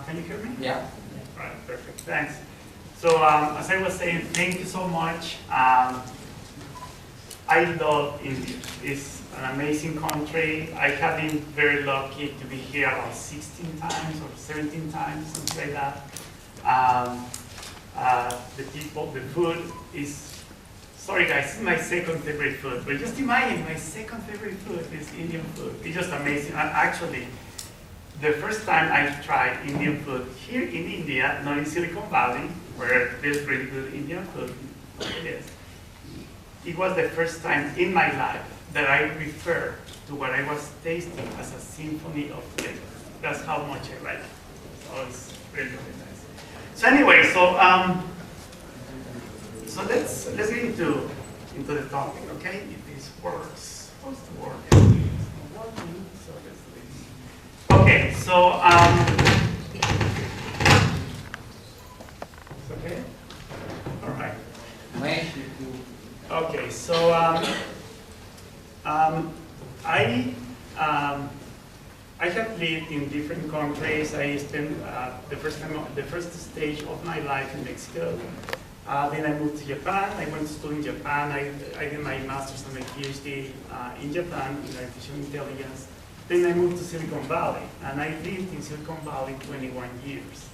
Can you hear me? Yeah. All right, perfect, thanks. So as I was saying, thank you so much. I love India. It's an amazing country. I have been very lucky to be here about 16 times or 17 times, something like that. The people, the food is, sorry guys, this is my second favorite food, but just imagine my second favorite food is Indian food. It's just amazing. Actually, the first time I tried Indian food here in India, not in Silicon Valley, where there's really good Indian food, it was the first time in my life that I referred to what I was tasting as a symphony of flavor. That's how much I like it. So it's really, really nice. So anyway, so let's get into the topic, okay? If this works, supposed to work. It's not working, so let's do it. Okay, so it's okay? All right. Okay, so I have lived in different countries. I spent the first stage of my life in Mexico. Then I moved to Japan. I went to school in Japan. I did my master's and my PhD in Japan in artificial intelligence. Then I moved to Silicon Valley, and I lived in Silicon Valley 21 years.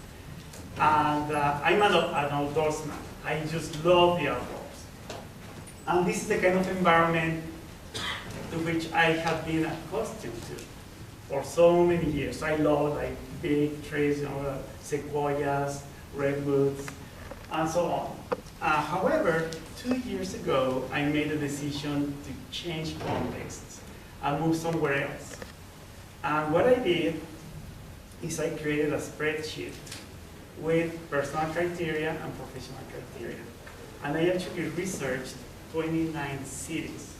And I'm an outdoorsman. I just love the outdoors. And this is the kind of environment to which I have been accustomed to for so many years. I love like big trees, you know, sequoias, redwoods, and so on. However, 2 years ago, I made a decision to change contexts and move somewhere else. And what I did is I created a spreadsheet with personal criteria and professional criteria. And I actually researched 29 cities.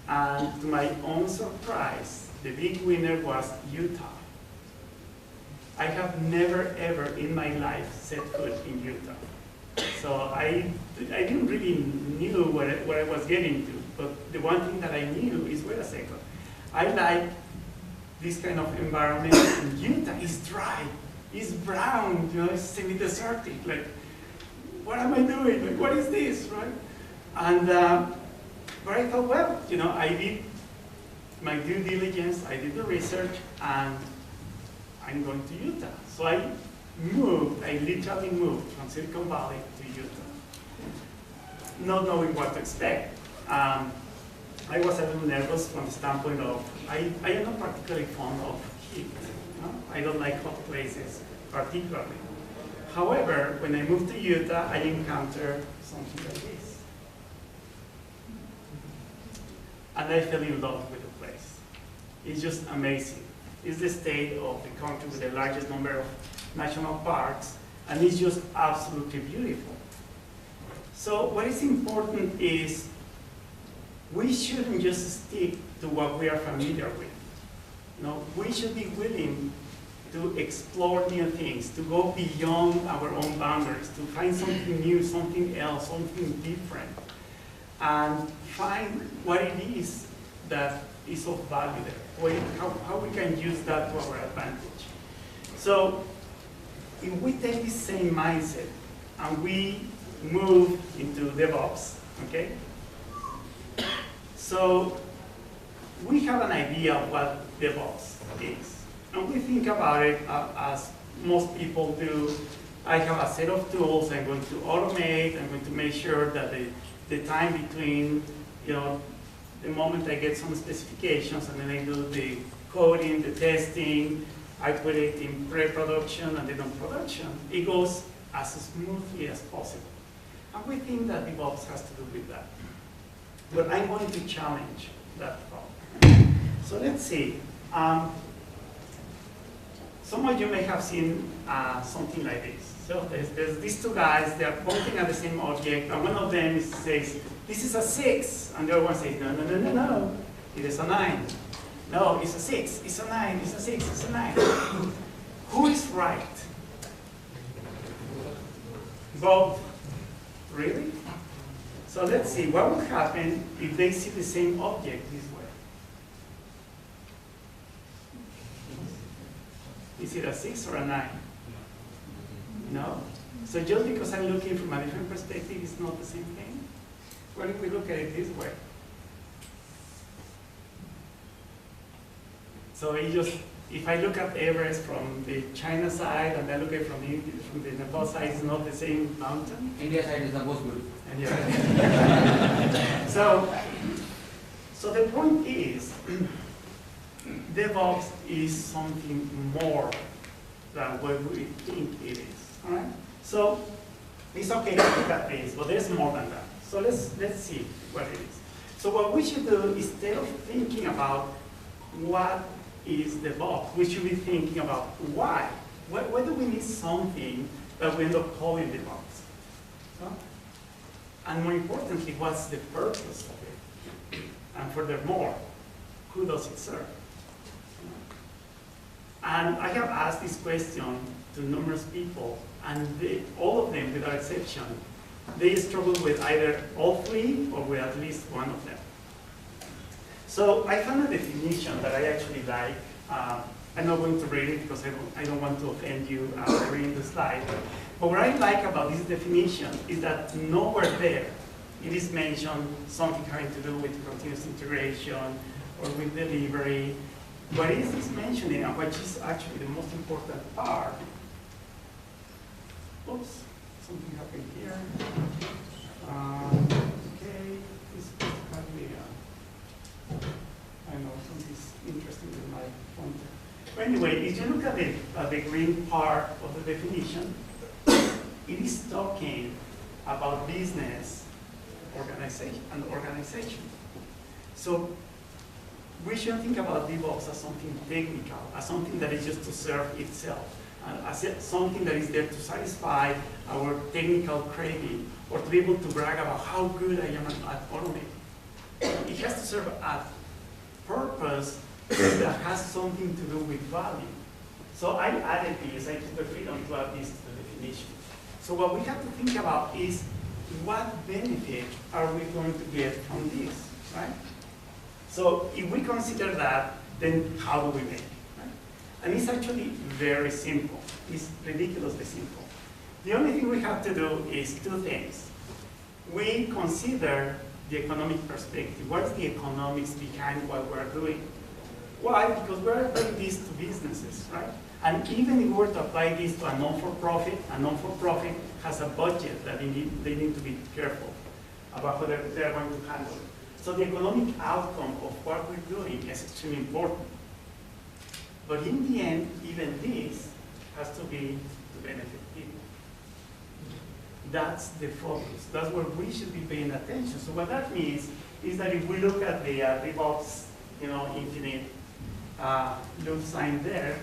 And to my own surprise, the big winner was Utah. I have never ever in my life set foot in Utah. So I didn't really knew what I was getting to, but the one thing that I knew is, wait a second, I like this kind of environment in Utah. It's dry, it's brown, you know, it's semi-desertic. Like, what am I doing? Like, what is this, right? And but I thought, well, you know, I did my due diligence, I did the research, and I'm going to Utah. So I literally moved from Silicon Valley to Utah, not knowing what to expect. I was a little nervous from the standpoint of, I am not particularly fond of heat. You know? I don't like hot places particularly. However, when I moved to Utah, I encountered something like this. And I fell in love with the place. It's just amazing. It's the state of the country with the largest number of national parks, and it's just absolutely beautiful. So what is important is we shouldn't just stick to what we are familiar with. You know, we should be willing to explore new things, to go beyond our own boundaries, to find something new, something else, something different, and find what it is that is of value there, how we can use that to our advantage. So if we take this same mindset and we move into DevOps, okay? So we have an idea of what DevOps is. And we think about it as most people do. I have a set of tools I'm going to automate. I'm going to make sure that the time between, you know, the moment I get some specifications and then I do the coding, the testing, I put it in pre-production and then on production, it goes as smoothly as possible. And we think that DevOps has to do with that. But I'm going to challenge that problem. So let's see. Some of you may have seen something like this. So there's these two guys, they're pointing at the same object, and one of them says, this is a 6, and the other one says, no, no, no, no, no, it is a 9. No, it's a 6, it's a 9, it's a 6, it's a 9. Who is right? Both. Really? So let's see, what will happen if they see the same object this way? It's is it a 6 or a 9? No? So just because I'm looking from a different perspective, it's not the same thing? What if we look at it this way? So if I look at Everest from the China side and I look at it from the Nepal side, it's not the same mountain? India side is the most good. And so the point is, DevOps is something more than what we think it is. All right? So it's okay to look at this, but there's more than that. So let's see what it is. So what we should do, instead of thinking about what is DevOps, we should be thinking about why. Why do we need something that we end up calling DevOps? So, and more importantly, what's the purpose of it? And furthermore, who does it serve? And I have asked this question to numerous people, and all of them, without exception, they struggle with either all three or with at least one of them. So I found a definition that I actually like. I'm not going to read it because I don't want to offend you reading the slide. But what I like about this definition is that nowhere there it is mentioned something having to do with continuous integration or with delivery. What it is mentioning, and which is actually the most important part. Oops, something happened here. Okay, this is probably, I know something's interesting with my pointer. But anyway, if you look at the green part of the definition, it is talking about business and organization. So we shouldn't think about DevOps as something technical, as something that is just to serve itself, as something that is there to satisfy our technical craving, or to be able to brag about how good I am at automating. It has to serve a purpose that has something to do with value. So I added this, I took the freedom to add this to the definition. So what we have to think about is, what benefit are we going to get from this, right? So if we consider that, then how do we make it, right? And it's actually very simple. It's ridiculously simple. The only thing we have to do is two things. We consider the economic perspective. What's the economics behind what we're doing? Why? Because we're applying this to businesses, right? And even if we were to apply this to a non-for-profit has a budget that they need to be careful about how they're going to handle it. So the economic outcome of what we're doing is extremely important. But in the end, even this has to be to benefit people. That's the focus. That's where we should be paying attention. So what that means is that if we look at the DevOps, infinite loop sign there,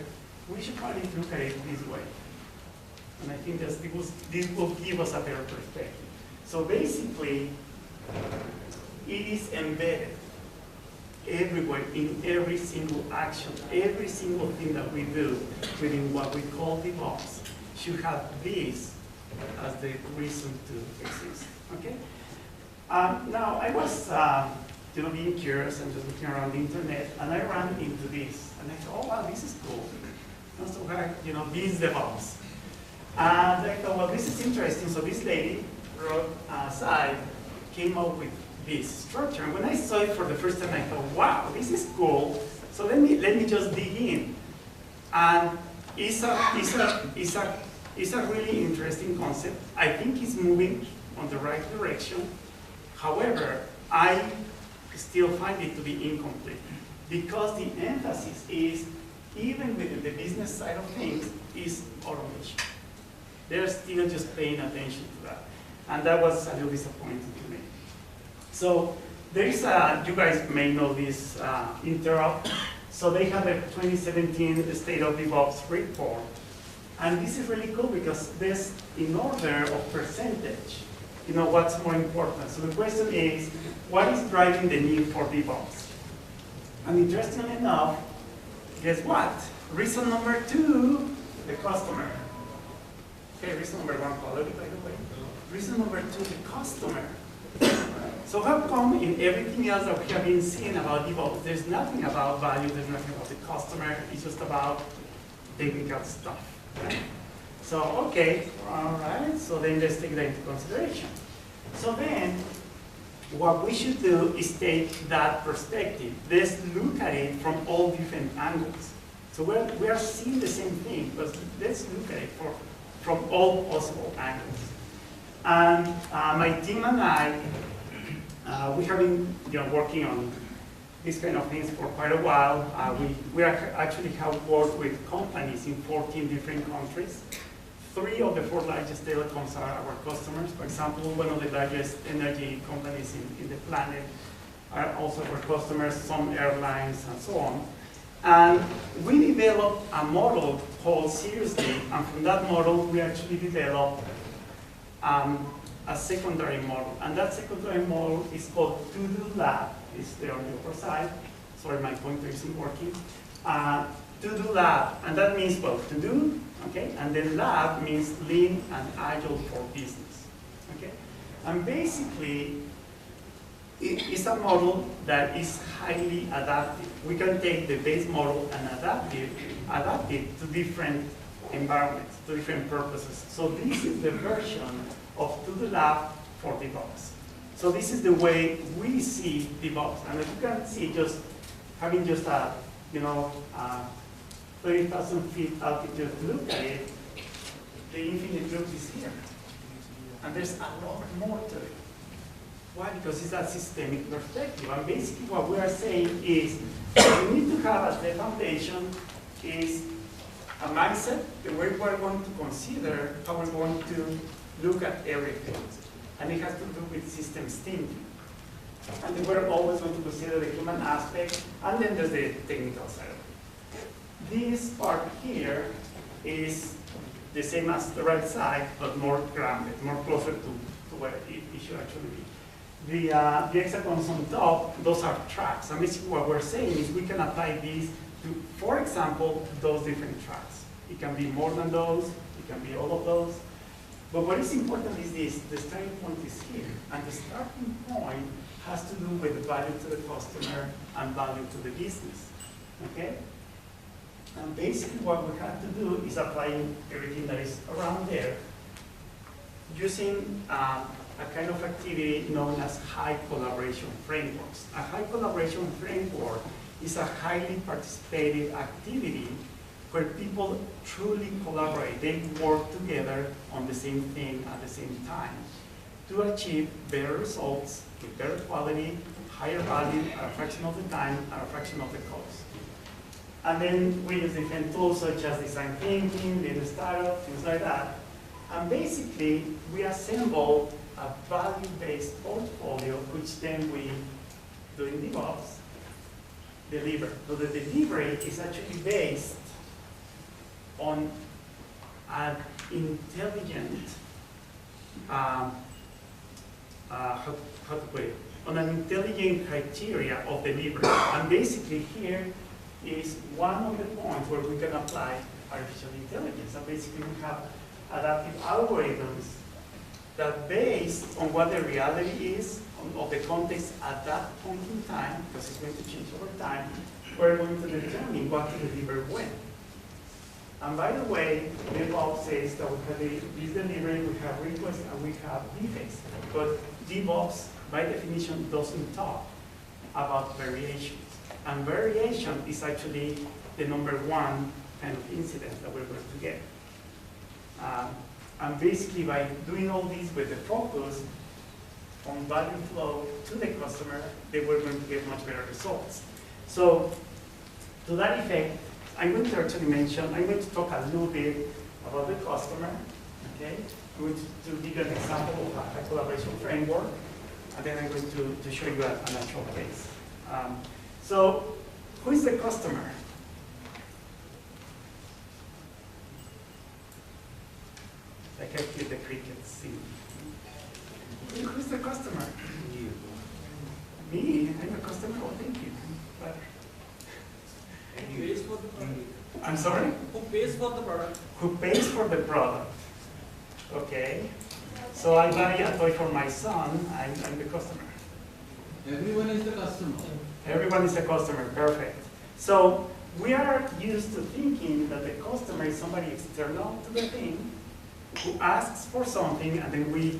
we should probably look at it this way. And I think this will give us a better perspective. So basically, it is embedded everywhere, in every single action, every single thing that we do within what we call DevOps should have this as the reason to exist. Okay. Now I was, being curious and just looking around the internet, and I ran into this, and I thought, oh wow, this is cool. And so this DevOps, and I thought, well, this is interesting. So this lady wrote aside, came up with this structure, and when I saw it for the first time, I thought, wow, this is cool. So let me just dig in, and it's a really interesting concept. I think it's moving on the right direction. However, I still find it to be incomplete because the emphasis is, even within the business side of things, is automation. They're still just paying attention to that. And that was a little disappointing to me. So there is you guys may know this Interop. So they have a 2017 State of DevOps report. And this is really cool because there's, in order of percentage, what's more important. So the question is, what is driving the need for DevOps? And interestingly enough, guess what? Reason number 2, the customer. Okay, reason number 1, quality, by the way. Reason number 2, the customer. So how come in everything else that we have been seeing about DevOps, there's nothing about value, there's nothing about the customer, it's just about technical stuff. Right? So, okay, all right, so then let's take that into consideration. So then, what we should do is take that perspective. Let's look at it from all different angles. So we are seeing the same thing, but let's look at it from all possible angles. And my team and I, we have been working on these kind of things for quite a while. We actually have worked with companies in 14 different countries. 3 of the 4 largest telecoms are our customers. For example, one of the largest energy companies in the planet are also our customers, some airlines and so on. And we developed a model called Seriously, and from that model we actually developed a secondary model. And that secondary model is called To-Do Lab. It's there on the upper side. Sorry, my pointer isn't working. To-Do Lab, and that means both to do, okay, and then lab means lean and agile for business, okay? And basically, it's a model that is highly adaptive. We can take the base model and adapt it to different environments, to different purposes. So this is the version of To-Do Lab for DevOps. So this is the way we see DevOps, and as you can see, just having just a 30,000 feet altitude look at it, the infinite loop is here. And there's a lot more to it. Why? Because it's that systemic perspective. And basically what we are saying is, what we need to have as the foundation is a mindset, the way we're going to consider how we're going to look at everything. And it has to do with systems thinking. And then we're always going to consider the human aspect, and then there's the technical side of it. This part here is the same as the right side, but more grounded, more closer to where it should actually be. The hexagons on top, those are tracks. And basically what we're saying is we can apply these to, for example, those different tracks. It can be more than those, it can be all of those. But what is important is this, the starting point is here. And the starting point has to do with value to the customer and value to the business, okay? And basically what we have to do is applying everything that is around there using a kind of activity known as high collaboration frameworks. A high collaboration framework is a highly participated activity where people truly collaborate. They work together on the same thing at the same time to achieve better results with better quality, higher value at a fraction of the time, at a fraction of the cost. And then we use different tools such as design thinking, lean startup, things like that. And basically, we assemble a value-based portfolio, which then we, doing DevOps, deliver. So the delivery is actually based on an intelligent, how to put it, on an intelligent criteria of delivery. And basically here is one of the points where we can apply artificial intelligence. And basically we have adaptive algorithms that, based on what the reality is of the context at that point in time, because it's going to change over time, we're going to determine what to deliver when. And by the way, DevOps says that we have this delivery, we have requests, and we have defects. But DevOps, by definition, doesn't talk about variations. And variation is actually the #1 kind of incident that we're going to get. And basically, by doing all this with the focus on value flow to the customer, they were going to get much better results. So, to that effect, I'm going to actually mention, I'm going to talk a little bit about the customer, okay? I'm going to give you an example of a collaboration framework, and then I'm going to show you an actual case. So, who is the customer? I can hear the crickets sing. Who's the customer? You. Me? I'm a customer? Oh, thank you. But, and who pays for the product? I'm sorry? Who pays for the product? Who pays for the product? Okay. So I buy a toy for my son, I'm the customer. Everyone is the customer. Everyone is a customer, perfect. So we are used to thinking that the customer is somebody external to the thing who asks for something, and then we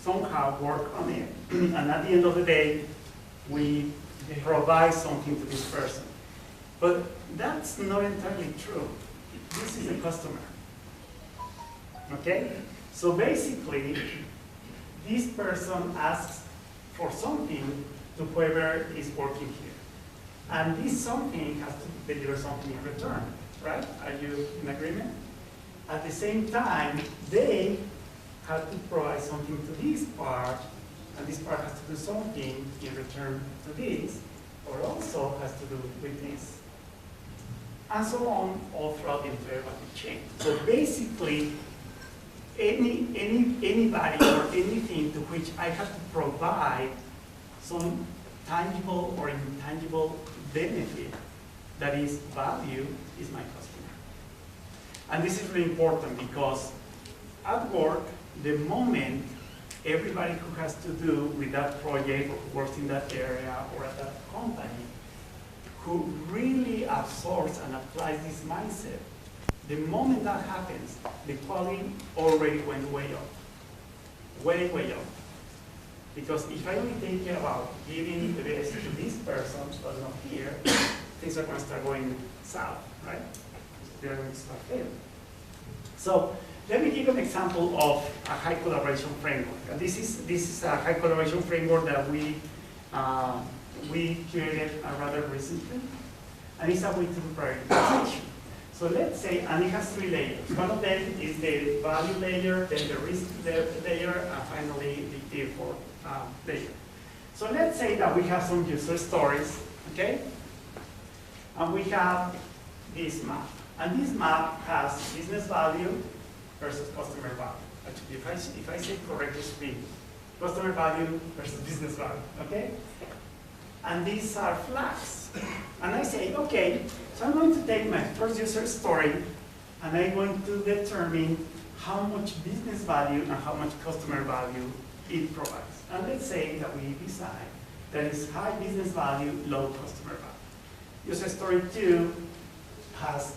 somehow work on it. And at the end of the day, we provide something to this person. But that's not entirely true. This is a customer. Okay? So basically, this person asks for something to whoever is working here. And this something has to deliver something in return, right? Are you in agreement? At the same time, they have to provide something to this part, and this part has to do something in return to this, or also has to do with this. And so on, all throughout the entire value chain. So basically, anybody or anything to which I have to provide some tangible or intangible benefit that is value is my customer. And this is really important because at work, the moment everybody who has to do with that project or who works in that area or at that company who really absorbs and applies this mindset, the moment that happens, the quality already went way up. Way, way up. Because if I only take care about giving the best to this person, but not here, things are going to start going south, right? They're going to start failing. So let me give an example of a high collaboration framework. And this is a high collaboration framework that we created rather recently, and it's a way to do prioritization. So let's say, and it has 3 layers. One of them is the value layer, then the risk layer, and finally the effort layer. So let's say that we have some user stories, okay? And we have this map. And this map has business value versus customer value. Actually, if I say correctly speak, customer value versus business value, okay? And these are flags. And I say, okay, so I'm going to take my first user story and I'm going to determine how much business value and how much customer value it provides. And let's say that we decide that it's high business value, low customer value. User story 2 has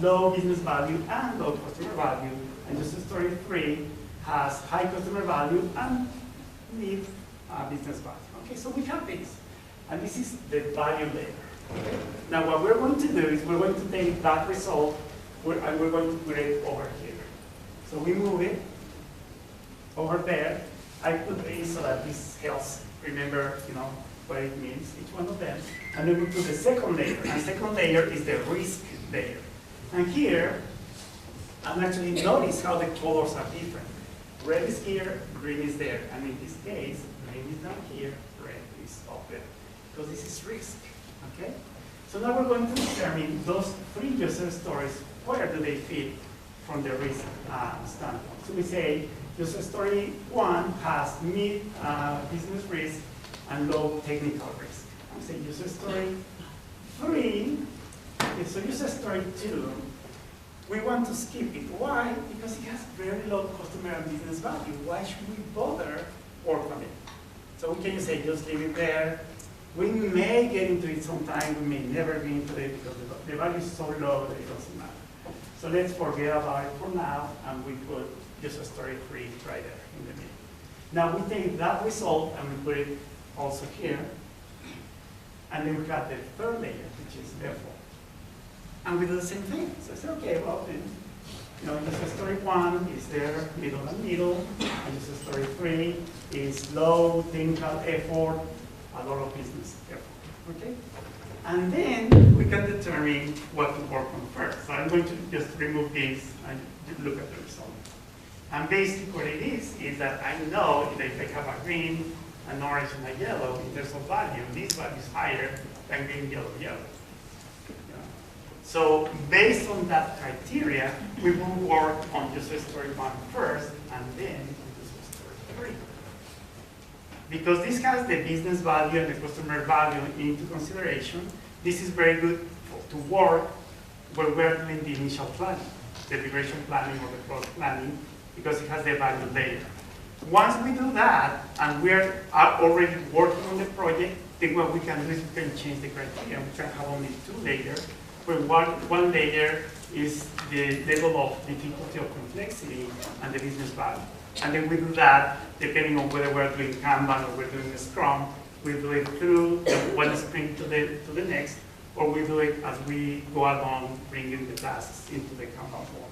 low business value and low customer value, and user story 3 has high customer value and mid business value. Okay, so we have this. And this is the value layer. Okay? Now what we're going to do is we're going to take that result and we're going to put it over here. So we move it over there. I put this so that this helps remember, what it means, each one of them. And then we put the second layer. And second layer is the risk layer. And here, and actually notice how the colors are different. Red is here, green is there. And in this case, green is down here, red is up there. Because this is risk, okay? So now we're going to determine those 3 user stories, where do they fit from the risk standpoint. So we say user story 1 has mid business risk and low technical risk. I say user story 3, okay, so user story 2, we want to skip it. Why? Because it has very low customer and business value. Why should we bother work on it? So we can say just leave it there. We may get into it sometime, we may never get into it because the value is so low that it doesn't matter. So let's forget about it for now, and we put user story 3 right there in the middle. Now we take that result and we put it also here, and then we got the 3rd layer, which is therefore. And we do the same thing. So I say, okay, well, user story 1 is there, middle and middle, and user story 3 is low technical effort, a lot of business effort, okay? And then we can determine what to work on first. So I'm going to just remove this and look at the result. And basically what it is that I know that if I have a green, an orange, and a yellow, in terms of value, this value is higher than green, yellow, yellow. So based on that criteria, we will work on user story 1 first, and then on user story 3. Because this has the business value and the customer value into consideration, this is very good to work where we're doing the initial planning, the migration planning or the product planning, because it has the value layer. Once we do that, and we're already working on the project, then what we can do is we can change the criteria. We can have only 2 layers, where one layer is the level of difficulty or complexity and the business value. And then we do that depending on whether we're doing Kanban or we're doing a Scrum. We do it through one sprint to the next, or we do it as we go along, bringing the tasks into the Kanban form.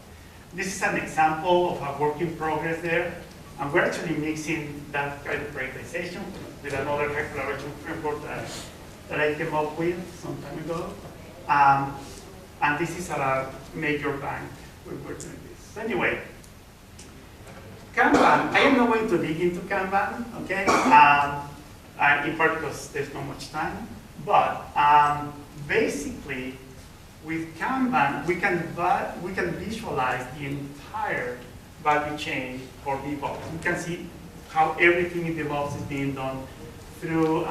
This is an example of a work in progress there, and we're actually mixing that kind of prioritization with another collaboration framework that I came up with some time ago. And this is at a major bank where we're doing this. So anyway, Kanban, I am not going to dig into Kanban, okay? In part because there's not much time, but basically, with Kanban, we can visualize the entire value chain for DevOps. We can see how everything in DevOps is being done through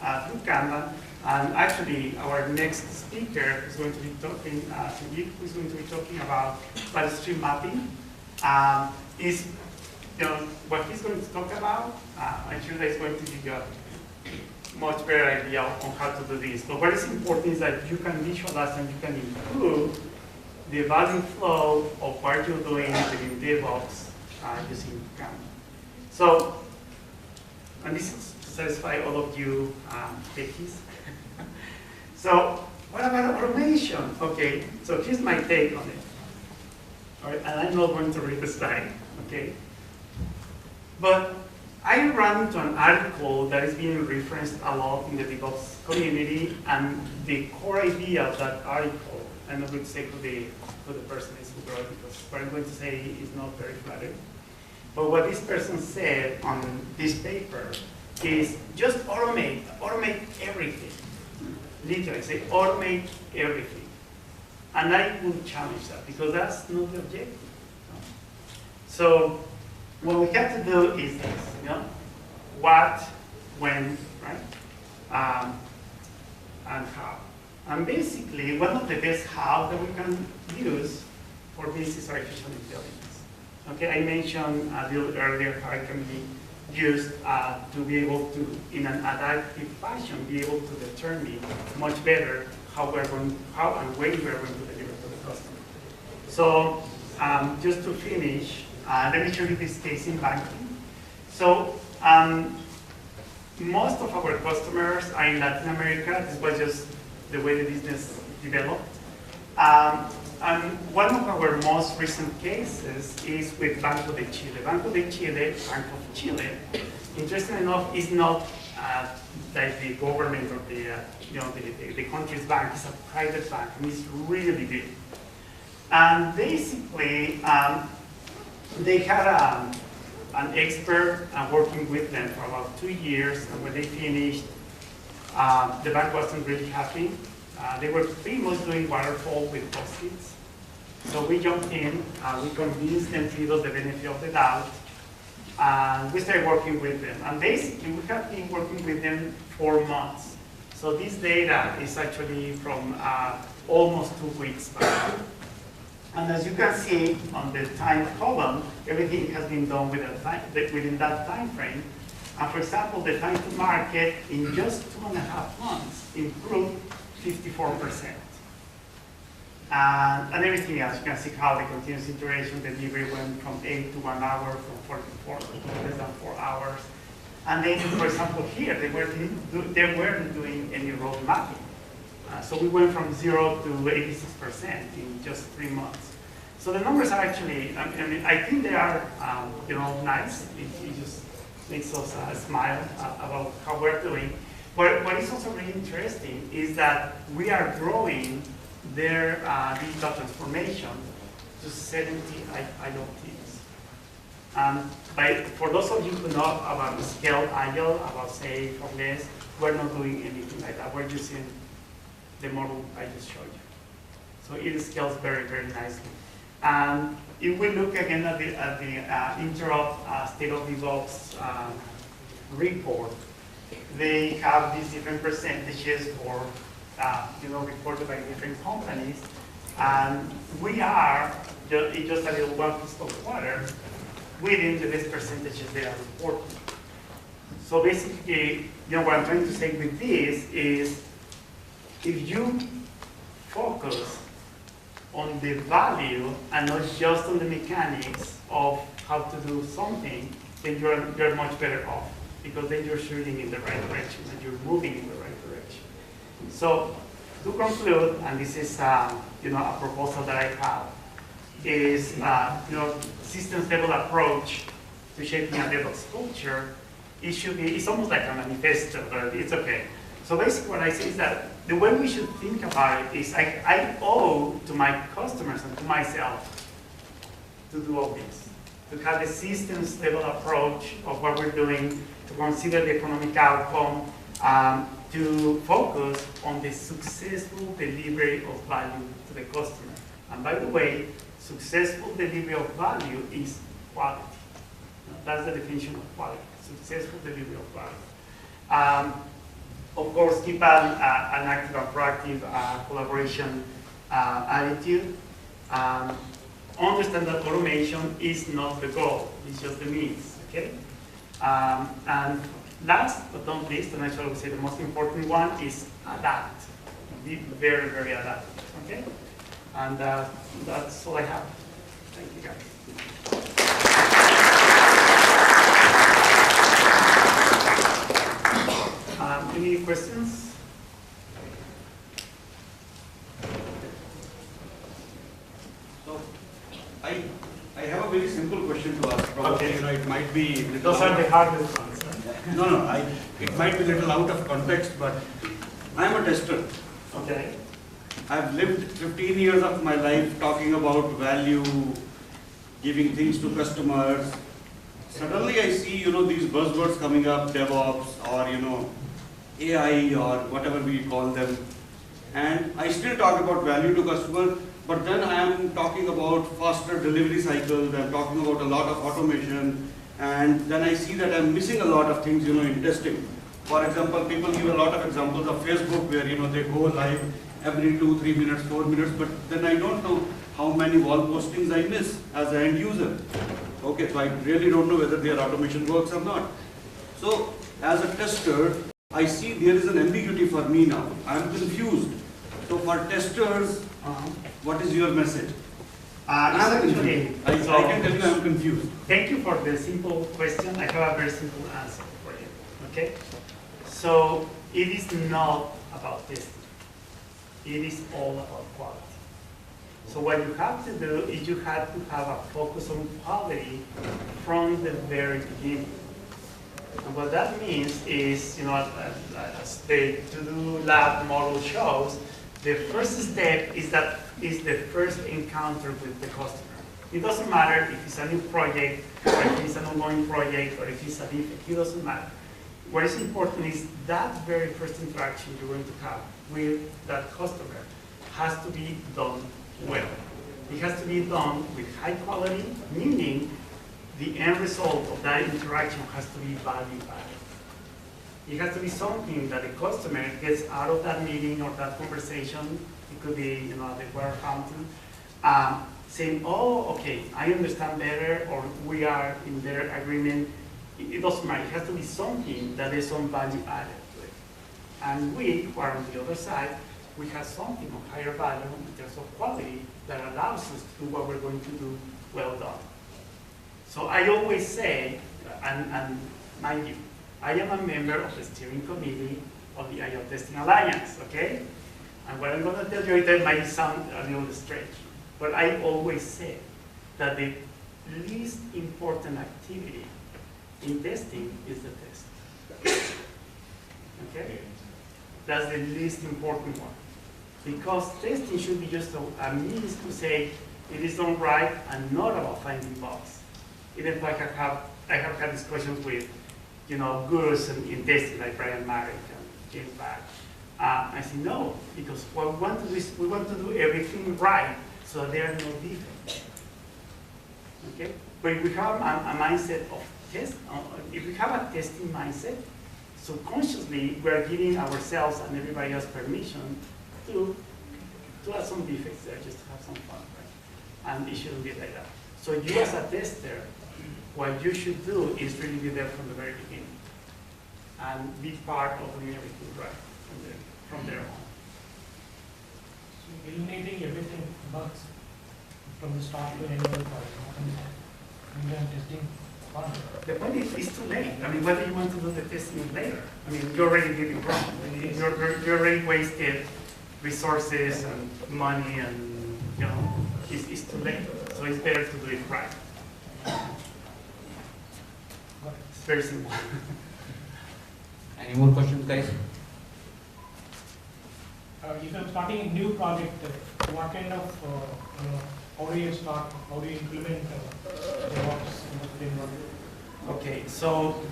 Kanban. And actually, our next speaker is going to be talking, Sanjeev, who's going to be talking about value stream mapping. What he's going to talk about, I'm sure that he's going to give you a much better idea on how to do this. But what is important is that you can visualize and you can improve the value flow of what you're doing within DevOps using Kanban. So, and this is to satisfy all of you techies. So, what about automation? Okay, so here's my take on it. All right, and I'm not going to read the slide, okay? But I ran into an article that is being referenced a lot in the DevOps community, and the core idea of that article, I'm not going to say who the person is who wrote it, because what I'm going to say is not very flattering. But what this person said on this paper is just automate everything. Literally, say automate everything. And I will challenge that, because that's not the objective. So what we have to do is this, what, when, right? And how. And basically, one of the best how that we can use for this is artificial intelligence. Okay, I mentioned a little earlier how it can be used to be able to, in an adaptive fashion, be able to determine much better how and when we're going to deliver to the customer. So just to finish, let me show you this case in banking. So most of our customers are in Latin America. This was just the way the business developed. And one of our most recent cases is with Banco de Chile. Banco de Chile, Bank of Chile, interesting enough, is not like the government or the country's bank. It's a private bank, and it's really big. And basically, they had an expert working with them for about 2 years, and when they finished, the bank wasn't really happy. They were pretty much doing waterfall with Post-its. So we jumped in, we convinced them to give us the benefit of the doubt, and we started working with them. And basically, we have been working with them for months. So this data is actually from almost 2 weeks back. And as you can see on the time column, everything has been done within that time frame. And for example, the time to market in just 2.5 months improved 54%. And everything else, you can see how the continuous iteration delivery went from 8 to 1 hour, from 4 to 4 to less than 4 hours. And then, for example, here, they weren't doing any road mapping. So we went from 0 to 86% in just 3 months. So the numbers are actually, I think they are, nice. It just makes us smile about how we're doing. But what is also really interesting is that we are growing their digital transformation to 70 IoTs. For those of you who know about Scale Agile, about Safe or Less, we're not doing anything like that. We're using the model I just showed you. So it scales very, very nicely. And if we look again at the Interop State of DevOps report, they have these different percentages for, reported by different companies. And we are, in just a little one fiscal quarter, within the best percentages they are reporting. So basically, what I'm trying to say with this is, if you focus on the value and not just on the mechanics of how to do something, then you're much better off, because then you're shooting in the right direction and you're moving in the right direction. So to conclude, and this is a proposal that I have, is systems level approach to shaping a DevOps culture. It's almost like a manifesto, but it's okay. So basically what I say is that the way we should think about it is I owe to my customers and to myself to do all this, to have a systems level approach of what we're doing, to consider the economic outcome, to focus on the successful delivery of value to the customer. And by the way, successful delivery of value is quality. That's the definition of quality, successful delivery of value. Of course, keep an active and proactive collaboration attitude. Understand that automation is not the goal, it's just the means, okay? And last but not least, and actually I would say the most important one, is adapt. Be very, very adaptive, okay? And that's all I have. Thank you, guys. Any questions? So, I have a very simple question to ask. Probably, Okay. it might be Those are the hardest ones. Huh? No, it might be a little out of context, but I am a tester. Okay. I've lived 15 years of my life talking about value, giving things to customers. Suddenly I see, these buzzwords coming up, DevOps or, AI or whatever we call them. And I still talk about value to customers, but then I am talking about faster delivery cycles, I'm talking about a lot of automation, and then I see that I'm missing a lot of things, in testing. For example, people give a lot of examples of Facebook where, they go live every 2, 3 minutes, 4 minutes, but then I don't know how many wall postings I miss as an end user. Okay, so I really don't know whether their automation works or not. So, as a tester, I see there is an ambiguity for me now. I'm confused. So for testers, what is your message? I'm confused. I can tell you I'm confused. Thank you for the simple question. I have a very simple answer for you. Okay? So it is not about testing. It is all about quality. So what you have to do is you have to have a focus on quality from the very beginning. And what that means is, as the to-do lab model shows, the first step is the first encounter with the customer. It doesn't matter if it's a new project, or if it's an ongoing project, or if it's a defect, it doesn't matter. What is important is that very first interaction you're going to have with that customer has to be done well. It has to be done with high quality, meaning the end result of that interaction has to be value added. It has to be something that the customer gets out of that meeting or that conversation. It could be, the water fountain, saying, "Oh, okay, I understand better," or "We are in their agreement." It doesn't matter. It has to be something that is some value added to it. And we, who are on the other side, we have something of higher value in terms of quality that allows us to do what we're going to do well done. So I always say, and mind you, I am a member of the steering committee of the Agile Testing Alliance, okay? And what I'm going to tell you, it might sound a little strange, but I always say that the least important activity in testing is the test. Okay? That's the least important one. Because testing should be just a means to say it is done right and not about finding bugs. Even though I have had discussions with, gurus in testing like Brian Marek and James Back. I say no, because what we want to do is we want to do everything right so that there are no defects. Okay? But if we have a mindset of test, if we have a testing mindset, subconsciously we are giving ourselves and everybody else permission to add some defects there just to have some fun, right? And it shouldn't be like that. So you as a tester, what you should do is really be there from the very beginning and be part of doing everything right from there on. eliminating everything, bugs, from the start to end of the project. And then testing fun. The point is, it's too late. I mean, whether you want to do the testing later, I mean, you already did it wrong. I mean, you already wasted resources and money, and it's too late. So it's better to do it right. It's very simple. Any more questions, guys? If I'm starting a new project, what kind of, how do you start, how do you implement DevOps in the framework? Okay, so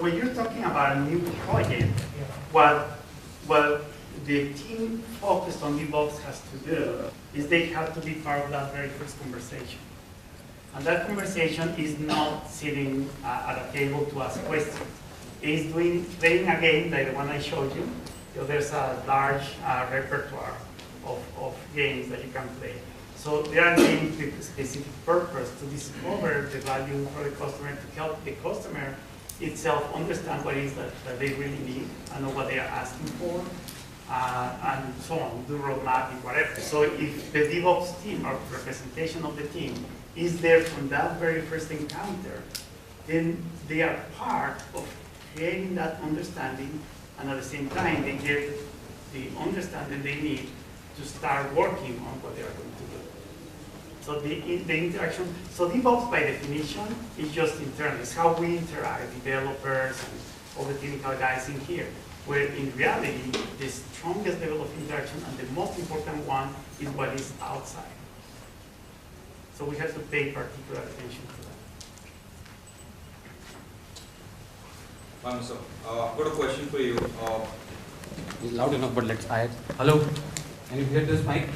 when you're talking about a new project, Yeah. what the team focused on DevOps has to do is they have to be part of that very first conversation. And that conversation is not sitting at a table to ask questions. It's playing a game like the one I showed you. There's a large repertoire of games that you can play. So there are games with a specific purpose to discover the value for the customer, to help the customer itself understand what it is that they really need and know what they are asking for, and so on, do road mapping, whatever. So if the DevOps team or representation of the team is there from that very first encounter, then they are part of creating that understanding, and at the same time they get the understanding they need to start working on what they are going to do. So the interaction, so DevOps by definition is just internal. It's how we interact, developers and all the technical guys in here. Where in reality, the strongest level of interaction and the most important one is what is outside. So we have to pay particular attention to that. Masa, I've got a question for you. It's loud enough, but let's add. Hello? Can you hear this mic?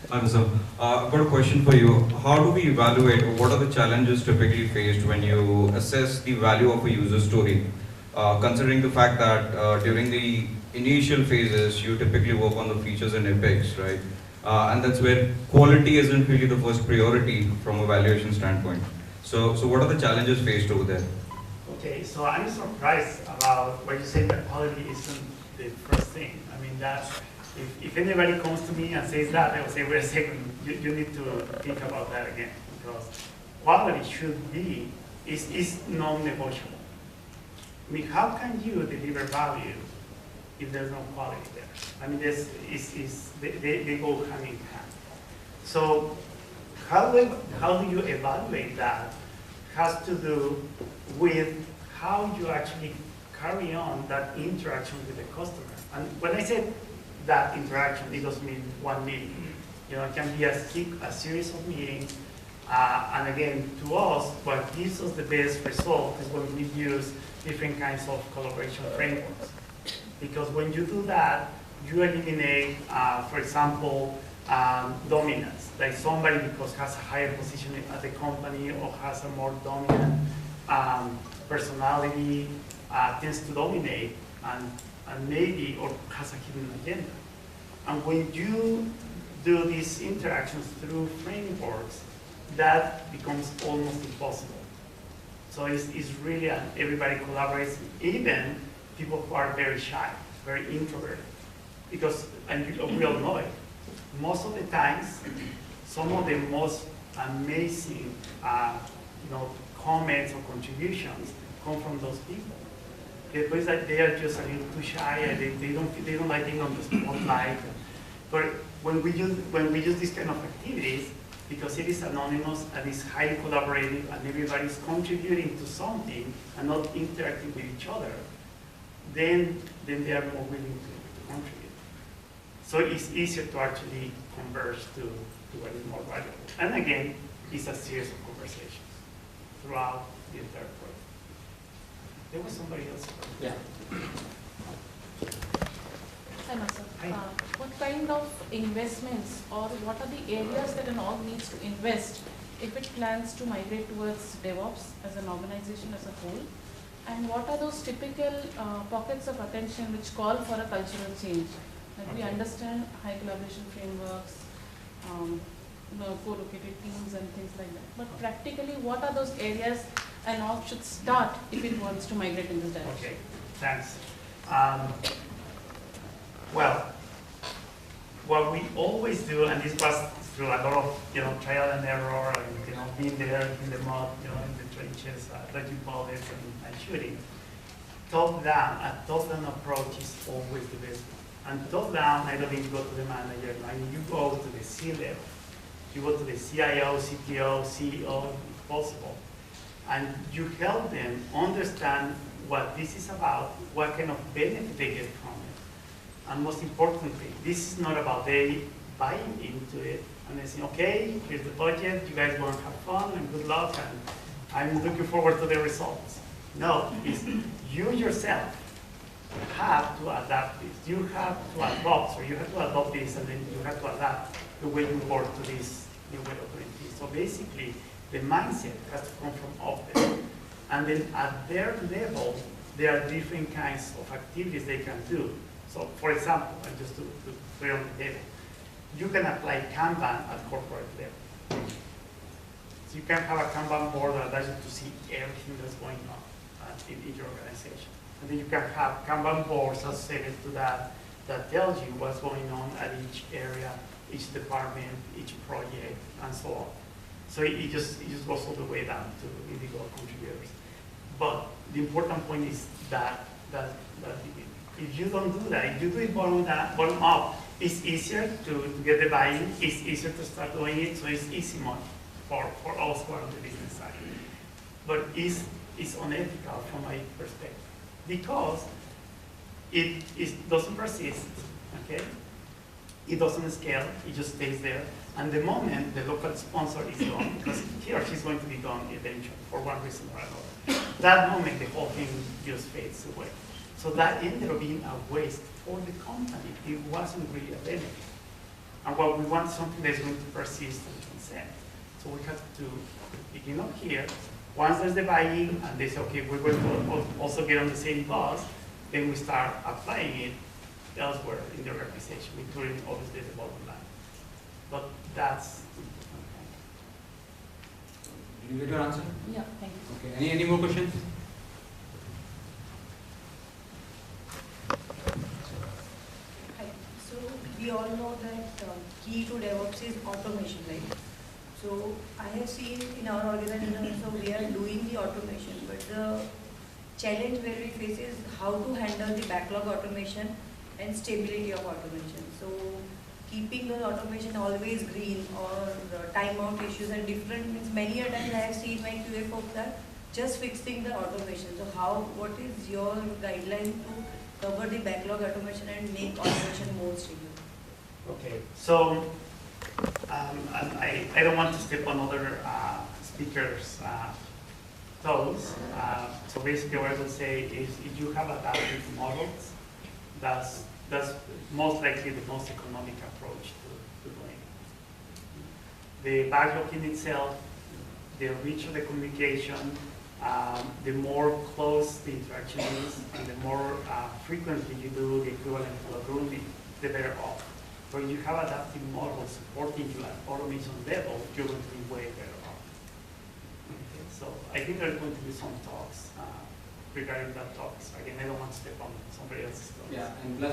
Hi, Masa. I've got a question for you. How do we evaluate, or what are the challenges typically faced when you assess the value of a user story? Considering the fact that during the initial phases, you typically work on the features and epics, right? And that's where quality isn't really the first priority from a valuation standpoint. So what are the challenges faced over there? Okay, so I'm surprised about what you say that quality isn't the first thing. I mean, that if anybody comes to me and says that, I will say, wait a second, you need to think about that again, because quality should be, is non-negotiable. I mean, how can you deliver value if there's no quality there? I mean, they go hand in hand. So how do you evaluate that has to do with how you actually carry on that interaction with the customer. And when I say that interaction, it doesn't mean one meeting. It can be a series of meetings. And again, to us, what gives us the best result is when we use different kinds of collaboration frameworks. Because when you do that, you eliminate, for example, dominance. Like somebody, because has a higher position at the company or has a more dominant personality, tends to dominate and maybe, or has a hidden agenda. And when you do these interactions through frameworks, that becomes almost impossible. So it's really, everybody collaborates, even people who are very shy, very introverted. Because, and we all know it, most of the times, some of the most amazing comments or contributions come from those people. Because they are just a little too shy, and they don't like being on the spotlight. But when we use these kind of activities, because it is anonymous and it's highly collaborative and everybody's contributing to something and not interacting with each other, then they are more willing to contribute. So it's easier to actually converge to what is more valuable. And again, it's a series of conversations throughout the entire project. There was somebody else. Yeah. Hi, Masa. Hi. What kind of investments or what are the areas that an org needs to invest if it plans to migrate towards DevOps as an organization as a whole? And what are those typical pockets of attention which call for a cultural change? Like we understand high collaboration frameworks, co-located teams and things like that. But practically, what are those areas an org should start if it wants to migrate in this direction? Okay, thanks. Well, what we always do, and this was through a lot of trial and error, and being there in the mud, in the trenches, dodging bullets and shooting. A top-down approach is always the best one. And top-down, I don't mean go to the manager. I mean, you go to the C-level. You go to the CIO, CTO, CEO, if possible, and you help them understand what this is about, what kind of benefit they get from it. And most importantly, this is not about they buying into it and they say, okay, here's the budget, you guys want to have fun and good luck, and I'm looking forward to the results. No, it's you yourself have to adapt this. You have to adopt, or you have to adopt this, and then you have to adapt the way you work to this new way of doing things. So basically, the mindset has to come from up there. And then at their level, there are different kinds of activities they can do. So for example, and just to put it on the table, you can apply Kanban at corporate level. So you can have a Kanban board that allows you to see everything that's going on in your organization. And then you can have Kanban boards associated to that tells you what's going on at each area, each department, each project, and so on. So it just goes all the way down to individual contributors. But the important point is that if you don't do that, if you do it bottom up, it's easier to get the buy-in, it's easier to start doing it, so it's easy money for us who are on the business side. But it's unethical from my perspective, because it doesn't persist, okay? It doesn't scale, it just stays there. And the moment the local sponsor is gone, because he or she's going to be gone eventually for one reason or another, that moment the whole thing just fades away. So that ended up being a waste for the company. It wasn't really a benefit. And what we want is something that's going to persist and transcend. So we have to begin up here. Once there's the buy-in and they say, okay, we're going to also get on the same bus, then we start applying it elsewhere in the organization, including obviously the bottom line. But that's. Did you get your answer? Yeah, thank you. Okay. Any more questions? Hi. So we all know that key to DevOps is automation, right? So I have seen in our organization, so we are doing the automation, but the challenge where we face is how to handle the backlog automation and stability of automation. So keeping the automation always green, or timeout issues are different, means many a times I have seen my QA folks are just fixing the automation. So what is your guideline to cover the backlog automation and make automation more stable? Okay, so I don't want to step on other speakers' toes. So basically what I would say is if you have adaptive models, that's most likely the most economic approach to doing it. The backlog in itself, the richer the communication, the more close the interaction is, and the more frequently you do the equivalent to a grooming, the better off. When you have adaptive models supporting you at automation level, you're going to be way better off. Okay, so I think there are going to be some talks regarding that topic. So again, I don't want to step on somebody else's toes. Yeah, and plus